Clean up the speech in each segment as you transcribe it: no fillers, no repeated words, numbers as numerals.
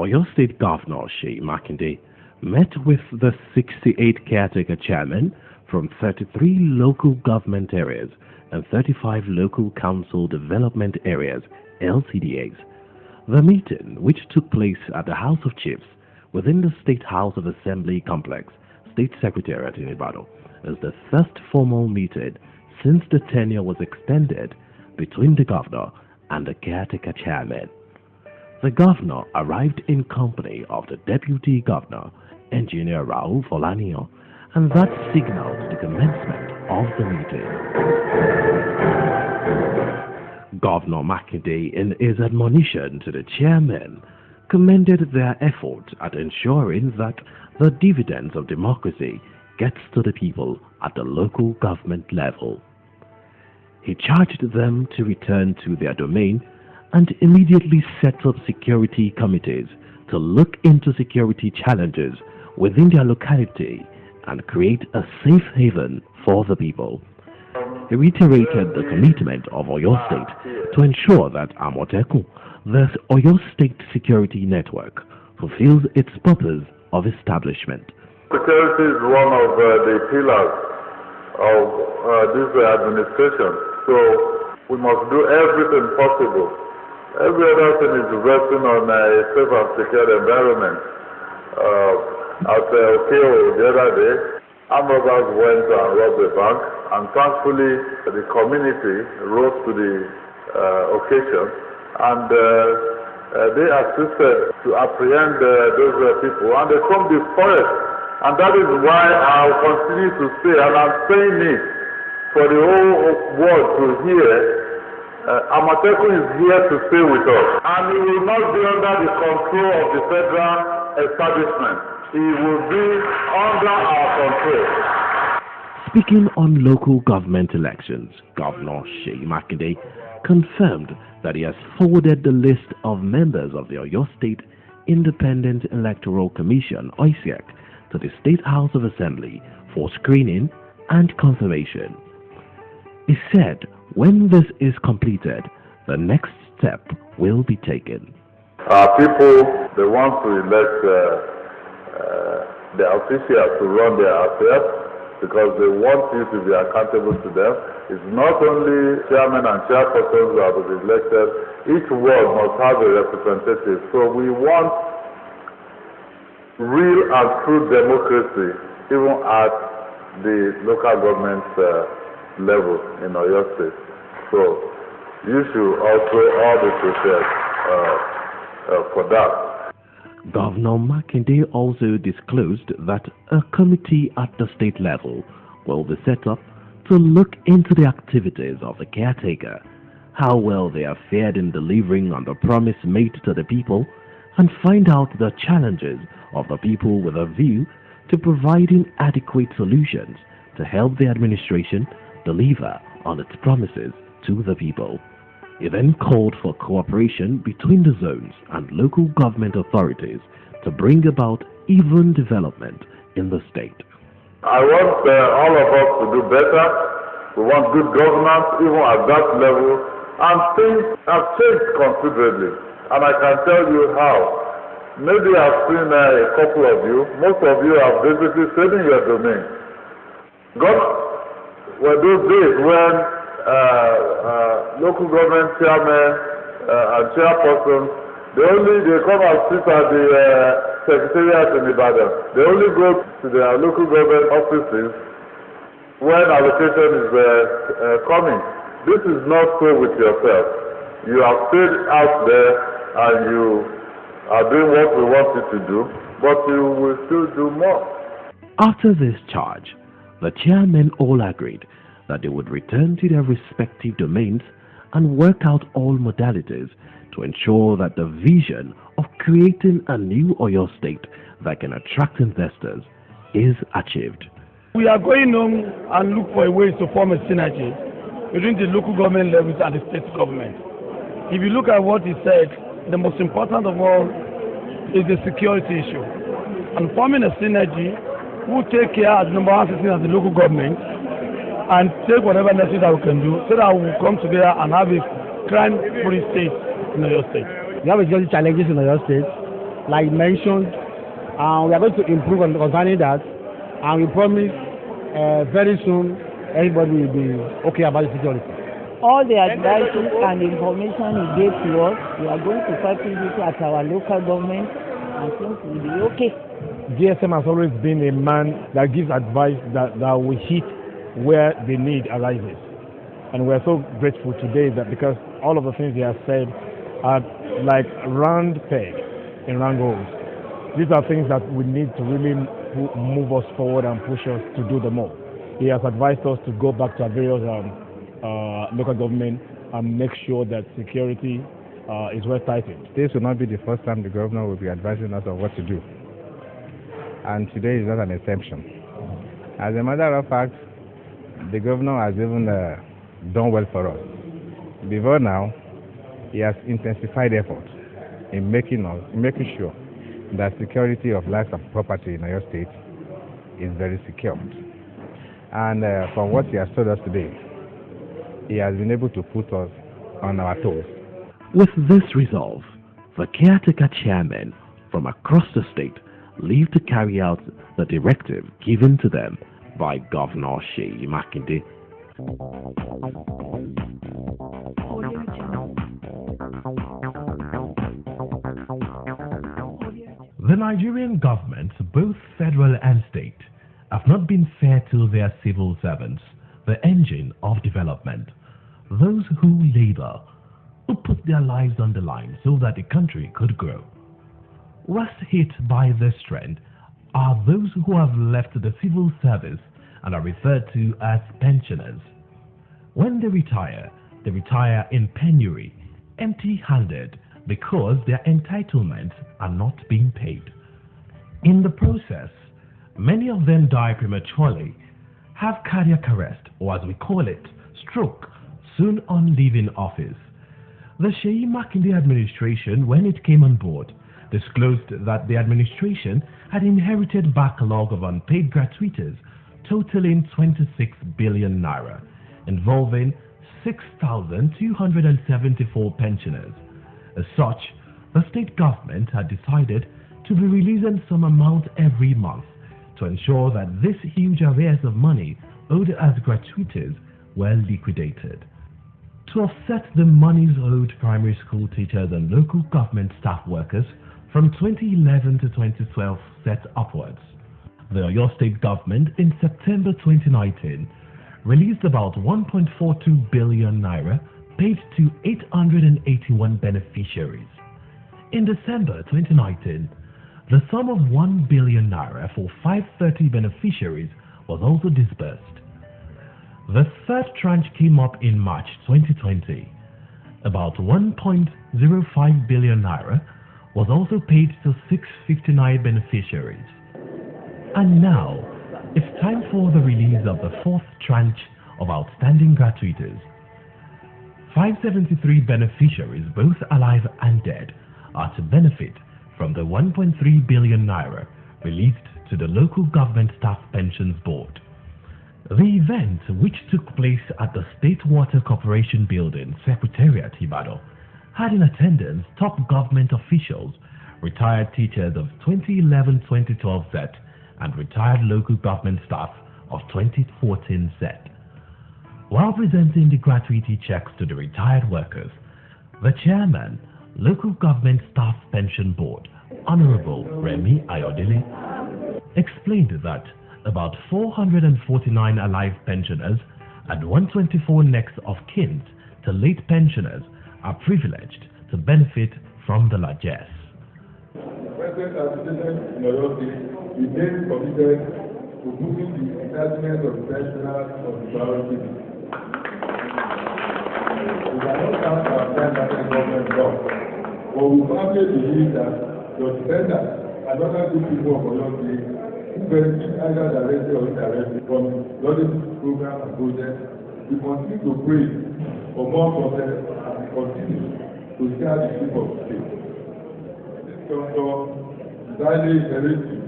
Oyo State Governor Gov Makinde met with the 68 caretaker chairmen from 33 local government areas and 35 local council development areas (LCDAs). The meeting, which took place at the House of Chiefs within the State House of Assembly complex, State Secretariat in Ibadan, is the first formal meeting since the tenure was extended between the governor and the caretaker chairman. The governor arrived in company of the deputy governor, Engineer Raul Folanio, and that signaled the commencement of the meeting. Governor Makinde, in his admonition to the chairmen, commended their effort at ensuring that the dividends of democracy gets to the people at the local government level. He charged them to return to their domain and immediately set up security committees to look into security challenges within their locality and create a safe haven for the people. He reiterated the commitment of Oyo State to ensure that Amotekun, the Oyo State Security Network, fulfills its purpose of establishment. Security is one of the pillars of this administration, so we must do everything possible. Every other thing is resting on a safe and secure environment. At Okeo the other day, armed robbers went and robbed the bank, and thankfully the community rose to the occasion, and they assisted to apprehend those people, and they combed the forest. And that is why I continue to say, and I'm saying it for the whole world to hear, Amotekun is here to stay with us, and he will not be under the control of the federal establishment. He will be under our control. Speaking on local government elections, Governor Gov Makinde confirmed that he has forwarded the list of members of the Oyo State Independent Electoral Commission (OISEC) to the State House of Assembly for screening and confirmation. He said when this is completed, the next step will be taken. People, they want to elect the officials to run their affairs because they want you to be accountable to them. It's not only chairmen and chairpersons who have been elected. Each ward must have a representative. So we want real and true democracy even at the local government level in Oyo State. So you should also all be prepared for that. Governor Makinde also disclosed that a committee at the state level will be set up to look into the activities of the caretaker, how well they have fared in delivering on the promise made to the people, and find out the challenges of the people with a view to providing adequate solutions to help the administration deliver on its promises to the people. He then called for cooperation between the zones and local government authorities to bring about even development in the state. I want all of us to do better. We want good governance even at that level, and things have changed considerably, and I can tell you how. Maybe I've seen a couple of you, most of you have basically stayed in your domain. Were those days when local government chairmen and chairpersons, they come and sit at the secretariat in Ibadan. They only go to their local government offices when allocation is coming. This is not so with yourself. You have stayed out there and you are doing what we want you to do, but you will still do more. After this charge, the chairmen all agreed that they would return to their respective domains and work out all modalities to ensure that the vision of creating a new Oyo State that can attract investors is achieved. We are going home and look for ways to form a synergy between the local government levels and the state government. If you look at what he said, the most important of all is the security issue. And forming a synergy will take care as number one citizen as the local government and take whatever necessary that we can do so that we will come together and have a crime-free state in Oyo State. We have security challenges in Oyo State. like mentioned, and we are going to improve on concerning that, and we promise very soon everybody will be okay about the security. All the advice and information he gave to us, we are going to practice it at our local government, and things will be okay. GSM has always been a man that gives advice that will hit where the need arises. And we're so grateful today that because all of the things he has said are like round peg in round holes. These are things that we need to really move us forward and push us to do the more. He has advised us to go back to our various local government and make sure that security is well tightened. This will not be the first time the governor will be advising us of what to do. And today is not an exception. As a matter of fact, the governor has even done well for us. Before now, he has intensified efforts in making sure that security of life and property in Oyo State is very secured. And from what he has told us today, he has been able to put us on our toes. With this resolve, the caretaker chairmen from across the state leave to carry out the directive given to them by Governor Gov Makinde. The Nigerian government, both federal and state, have not been fair to their civil servants, the engine of development, those who labor, who put their lives on the line so that the country could grow. Worst hit by this trend are those who have left the civil service and are referred to as pensioners. When they retire in penury, empty-handed, because their entitlements are not being paid. In the process, many of them die prematurely, have cardiac arrest, or as we call it, stroke, soon on leaving office. The Gov Makinde administration, when it came on board, disclosed that the administration had inherited backlog of unpaid gratuities totaling 26 billion naira, involving 6,274 pensioners. As such, the state government had decided to be releasing some amount every month to ensure that this huge arrears of money owed as gratuities were liquidated. To offset the monies owed primary school teachers and local government staff workers from 2011 to 2012 set upwards, the Oyo State government in September 2019 released about 1.42 billion naira paid to 881 beneficiaries. In December 2019, the sum of 1 billion naira for 530 beneficiaries was also disbursed. The third tranche came up in March 2020. About 1.05 billion naira was also paid to 659 beneficiaries. And now, it's time for the release of the fourth tranche of outstanding gratuities. 573 beneficiaries, both alive and dead, are to benefit from the 1.3 billion naira released to the Local Government Staff Pensions Board. The event, which took place at the State Water Corporation Building, Secretariat, Ibadan, had in attendance top government officials, retired teachers of 2011-2012 set, and retired local government staff of 2014 set. While presenting the gratuity checks to the retired workers, the chairman, Local Government Staff Pension Board, Honorable Remi Ayodele, explained that about 449 alive pensioners and 124 next of kin to late pensioners are privileged to benefit from the largesse. Present administration in Oyo State remains committed to moving the entitlement of the pensioners on the priority list. We cannot count our time as a government job, but we firmly believe that your defenders and other good people of Oyo State who benefit either directly or indirectly from laudable programs and projects, we continue to pray for more progress and continue to share the ship of the state. Dr. Zaide Ereti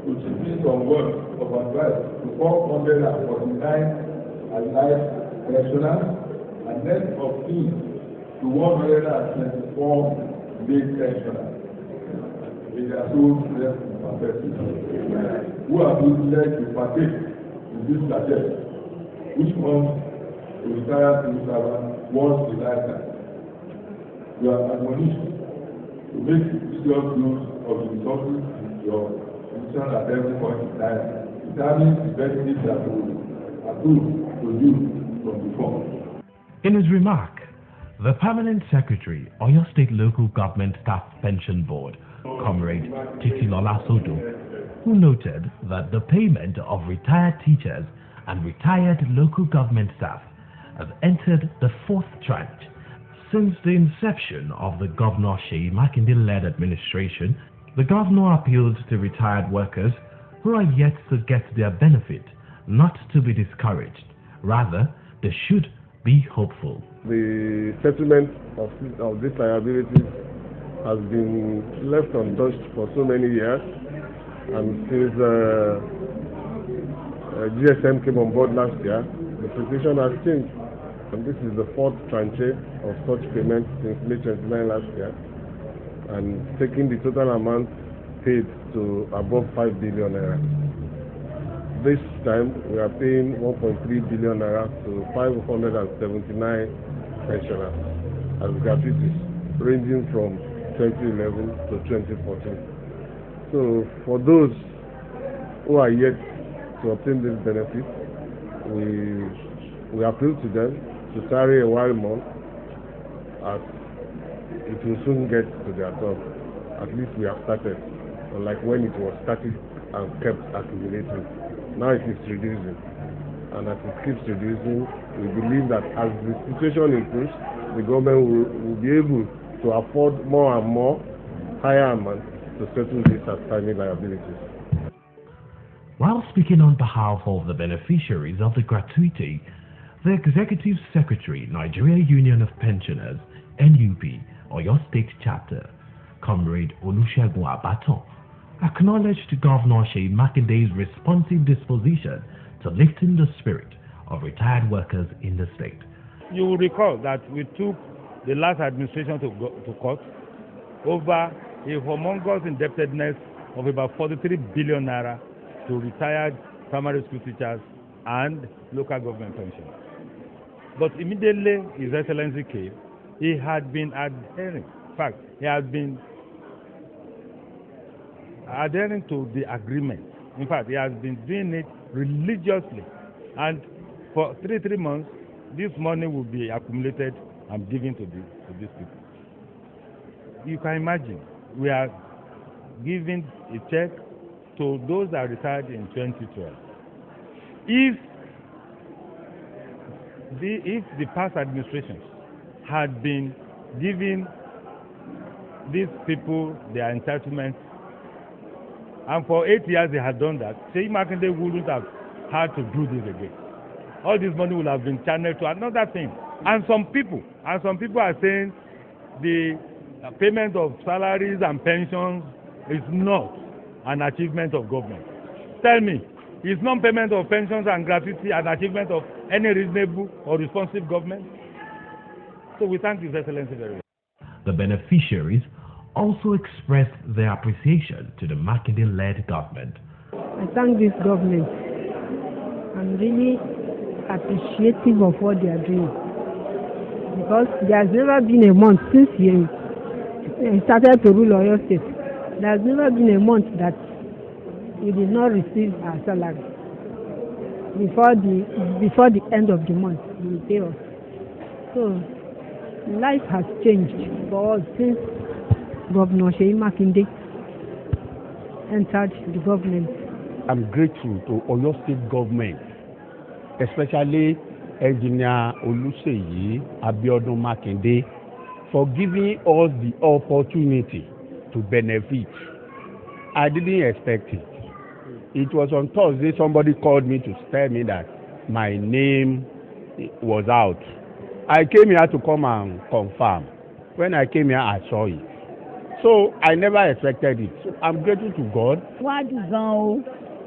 to chip in some words of advice to 449 alive pensioners and net of fees to 124 late pensioners. in their own self-perspective. Who are being led to partake in this largesse, which comes to retire civil servant once in a lifetime. You are admonished to make serious use of the resources in your position at every point in time, determine the benefits that will accrue to you from before. In his remark, the Permanent Secretary, Oyo State Local Government Staff Pension Board, Comrade Titilola Sodo, who noted that the payment of retired teachers and retired local government staff has entered the fourth tranche since the inception of the Governor Gov Makinde-led administration. The governor appealed to retired workers who are yet to get their benefit not to be discouraged. Rather, they should be hopeful. The settlement of these liabilities has been left untouched for so many years, and since GSM came on board last year, the situation has changed. And this is the fourth tranche of such payments since May 29 last year, and taking the total amount paid to above 5 billion naira. This time we are paying 1.3 billion naira to 579 pensioners as gratuities, ranging from 2011 to 2014. So for those who are yet to obtain this benefit, we appeal to them to tarry a while more, as it will soon get to their turn. At least we have started, unlike when it was static and kept accumulating. Now it is reducing, and as it keeps reducing, we believe that as the situation improves, the government will be able to afford more and more higher amounts to settle these outstanding liabilities. While speaking on behalf of the beneficiaries of the gratuity, the Executive Secretary, Nigeria Union of Pensioners, NUP, Oyo State Chapter, Comrade Olusegun Abaton, acknowledged Governor Gov Makinde's responsive disposition to lifting the spirit of retired workers in the state. You will recall that we took the last administration to court over a humongous indebtedness of about 43 billion naira to retired primary school teachers and local government pensioners. But immediately His Excellency came, he had been adhering. In fact, he had been adhering to the agreement. In fact, he has been doing it religiously. And for three months, this money will be accumulated and given to these people. You can imagine, we are giving a check to those that retired in 2012. If the past administrations had been giving these people their entitlements, and for 8 years they had done that, Gov Makinde wouldn't have had to do this again. All this money would have been channeled to another thing. And some people are saying the payment of salaries and pensions is not an achievement of government. Tell me, is non-payment of pensions and gratuity an achievement of any reasonable or responsive government? So we thank His Excellency very much. The beneficiaries also expressed their appreciation to the Makinde-led government. I thank this government. I'm really appreciative of what they are doing, because there has never been a month since he started to rule Oyo State. There has never been a month that we did not receive our salary. Before the end of the month, he will pay us. So life has changed for us since Governor Gov Makinde entered the government. I'm grateful to Oyo State government, especially Engineer Oluseyi Abiodun Makinde, for giving us the opportunity to benefit. I didn't expect it. It was on Thursday somebody called me to tell me that my name was out. I came here to come and confirm. When I came here, I saw it. So I never expected it. So I'm grateful to God. Wá dùn gan o,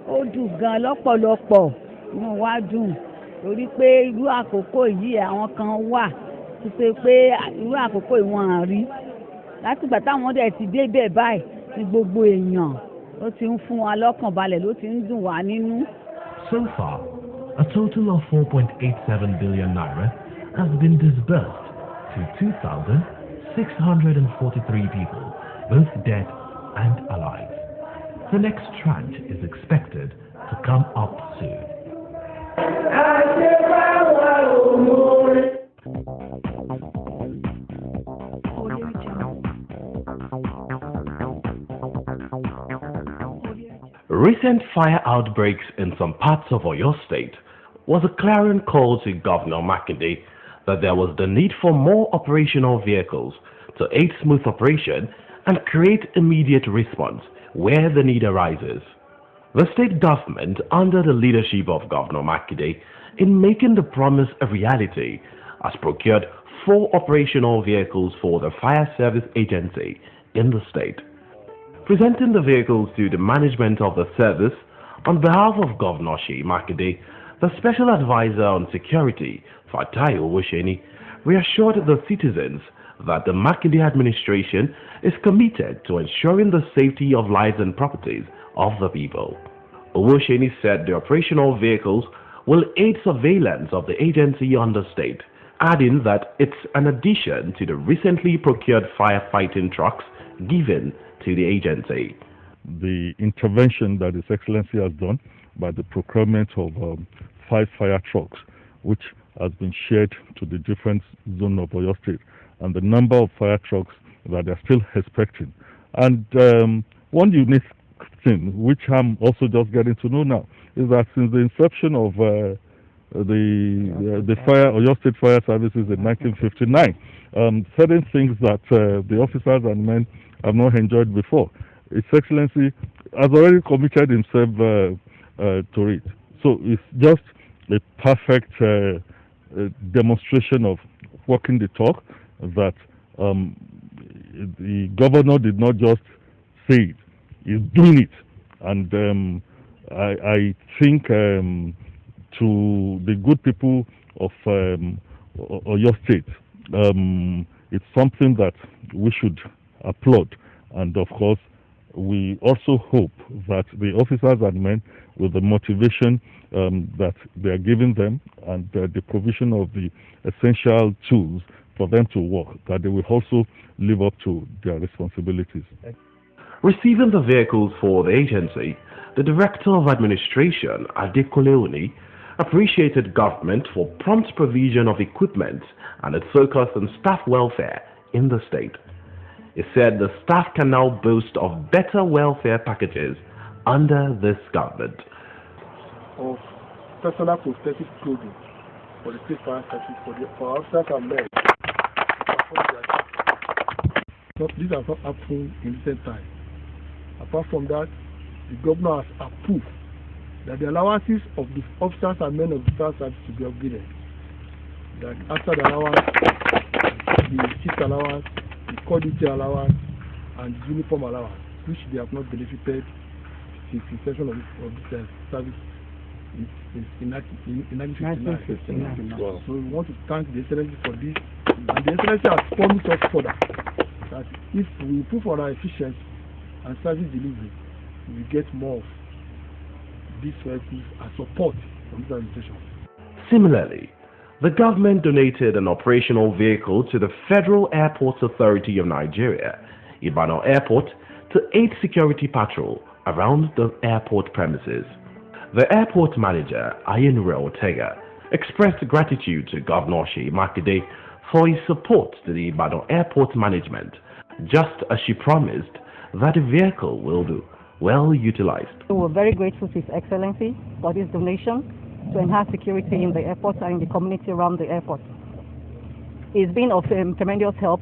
ó dùn gan lọ́pọ̀lọpọ̀, inú wa dùn torí pé irú àkókò yìí àwọn kan wà tó ṣe pé irú àkókò yìí wọ́n á rí. Látìgbà táwọn dẹ̀ ti débẹ̀ báyìí ti gbogbo èèyàn ló ti ń fún wa lọ́kàn balẹ̀ ló ti ń dùn wá nínú. So far, a total of 4.87 billion naira has been disbursed to 2,643 people, both dead and alive. The next tranche is expected to come up soon. Recent fire outbreaks in some parts of Oyo State was a clarion call to Governor Makinde that there was the need for more operational vehicles to aid smooth operation and create immediate response where the need arises. The state government, under the leadership of Governor Makinde, in making the promise a reality, has procured 4 operational vehicles for the fire service agency in the state. Presenting the vehicles to the management of the service, on behalf of Governor Makinde, the Special Advisor on Security, Fatai Owoseni, reassured the citizens that the Makinde administration is committed to ensuring the safety of lives and properties of the people. Owoseni said the operational vehicles will aid surveillance of the agency on the state, adding that it's an addition to the recently procured firefighting trucks given to the agency. The intervention that His Excellency has done by the procurement of 5 fire trucks, which has been shared to the different zones of Oyo State, and the number of fire trucks that they're still expecting. And one unique thing, which I'm also just getting to know now, is that since the inception of the Oyo State Fire Services in 1959, certain things that the officers and men have not enjoyed before, His Excellency has already committed himself to it. So it's just a perfect demonstration of walking the talk that the governor did not just say it, he's doing it. And I think to the good people of Oyo State, it's something that we should applaud. And of course, we also hope that the officers and men, with the motivation that they are giving them and the provision of the essential tools for them to work, that they will also live up to their responsibilities. Receiving the vehicles for the agency, the Director of Administration, Adekole Oni, appreciated government for prompt provision of equipment and its focus on staff welfare in the state. He said the staff can now boast of better welfare packages under this government. Of personal protective clothing for the state fire service for officers and men. These are not happening in recent time. Apart from that, the governor has approved that the allowances of the officers and men of the fire service to be upgraded. That after the allowance, the shift allowance, the call duty allowance, and the uniform allowance, which they have not benefited since the inception of this service in 1959. So we want to thank the Excellency for this, and the Excellency has promised us further that if we improve on our efficiency and service delivery, we will get more of these vehicles and support from this administration. Similarly, the government donated an operational vehicle to the Federal Airports Authority of Nigeria, Ibadan Airport, to aid security patrol around the airport premises. The airport manager, Ayenure Ortega, expressed gratitude to Governor Makinde for his support to the Ibadan Airport management, just as she promised that the vehicle will be well utilized. We're very grateful to His Excellency for this donation to enhance security in the airport and in the community around the airport. It's been of tremendous help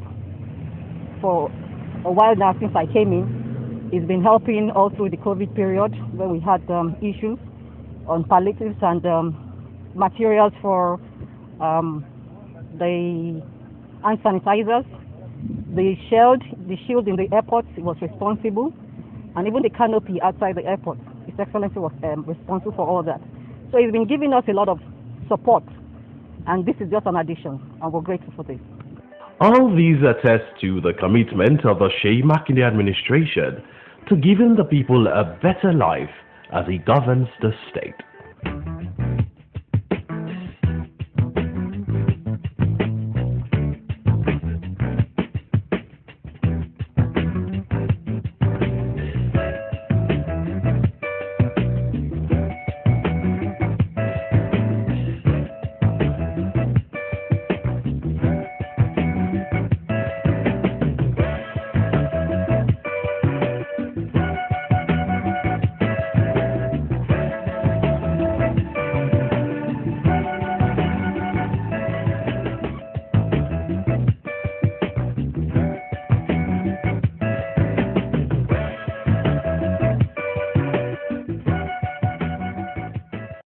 for a while now since I came in. It's been helping all through the COVID period where we had issues on palliatives and materials for the hand sanitizers. The shield in the airport was responsible, and even the canopy outside the airport. His Excellency was responsible for all that. So he's been giving us a lot of support, and this is just an addition, and we're grateful for this. All these attest to the commitment of the Makinde administration to giving the people a better life as he governs the state.